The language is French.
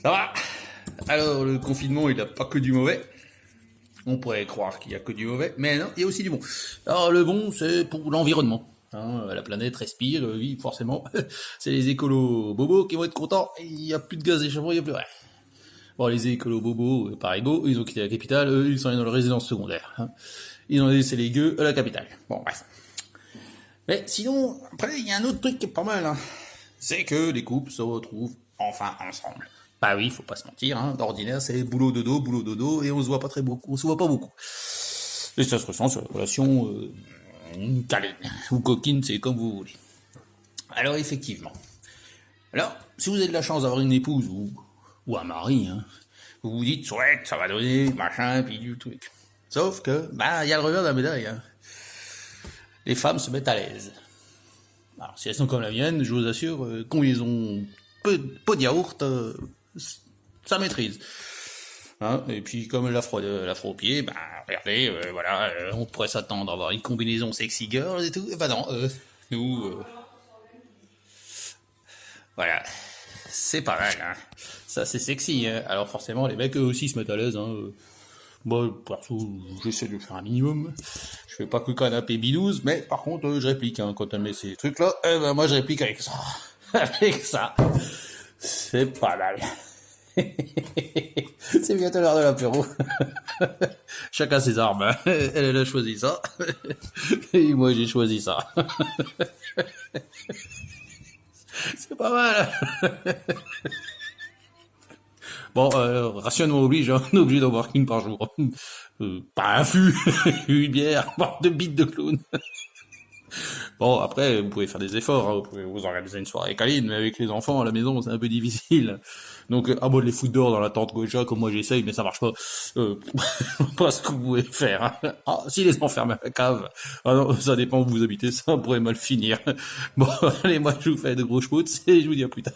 Ça va? Alors, le confinement, il n'a pas que du mauvais. On pourrait croire qu'il n'y a que du mauvais, mais non, il y a aussi du bon. Alors, le bon, c'est pour l'environnement. Hein, la planète respire, oui, forcément. C'est les écolos bobos qui vont être contents. Il n'y a plus de gaz d'échappement, il n'y a plus rien. Bon, les écolos bobos, par égaux, ils ont quitté la capitale, eux, ils sont allés dans leur résidence secondaire. Hein. Ils ont laissé les gueux à la capitale. Bon, bref. Mais sinon, après, il y a un autre truc qui est pas mal. Hein. C'est que les couples se retrouvent enfin ensemble. Bah oui, faut pas se mentir, hein. D'ordinaire, c'est boulot dodo, et on se voit pas très beaucoup, on se voit pas beaucoup. Et ça se ressent sur la relation câline ou coquine, c'est comme vous voulez. Alors effectivement. Alors, si vous avez de la chance d'avoir une épouse ou un mari, hein, vous vous dites, ouais, ça va donner, machin, puis du truc. Sauf que, bah, il y a le revers de la médaille, hein. Les femmes se mettent à l'aise. Alors, si elles sont comme la mienne, je vous assure, combinaison peu de yaourt, ça maîtrise. Hein, et puis comme l'afro au pied, bah regardez, voilà, on pourrait s'attendre à avoir une combinaison sexy girl et tout. Bah non, nous, voilà, c'est pas mal. Hein. Ça c'est sexy. Hein. Alors forcément, les mecs eux aussi se mettent à l'aise. Hein. Moi, perso, j'essaie de faire un minimum. Je fais pas que canapé bidouze, mais par contre, je réplique. Hein, quand elle met ces trucs-là, ben, moi je réplique avec ça. Avec ça. C'est pas mal. C'est bientôt l'heure de l'apéro. Chacun ses armes. Hein. Elle a choisi ça. Et moi j'ai choisi ça. C'est pas mal. Bon, rationnement oblige, hein, on est obligé d'en boire qu'une par jour. Pas un fût, une bière, boire 2 bites de clown. Bon, après, vous pouvez faire des efforts, hein, vous pouvez vous organiser une soirée câline, mais avec les enfants à la maison, c'est un peu difficile. Donc, à moi de les foutre dehors dans la tente Goja, comme moi j'essaye, mais ça marche pas. Pas ce que vous pouvez faire. Hein. Ah, si les enferme à la cave, ah non, ça dépend où vous habitez, ça pourrait mal finir. Bon, allez, moi je vous fais de gros schmutz et je vous dis à plus tard.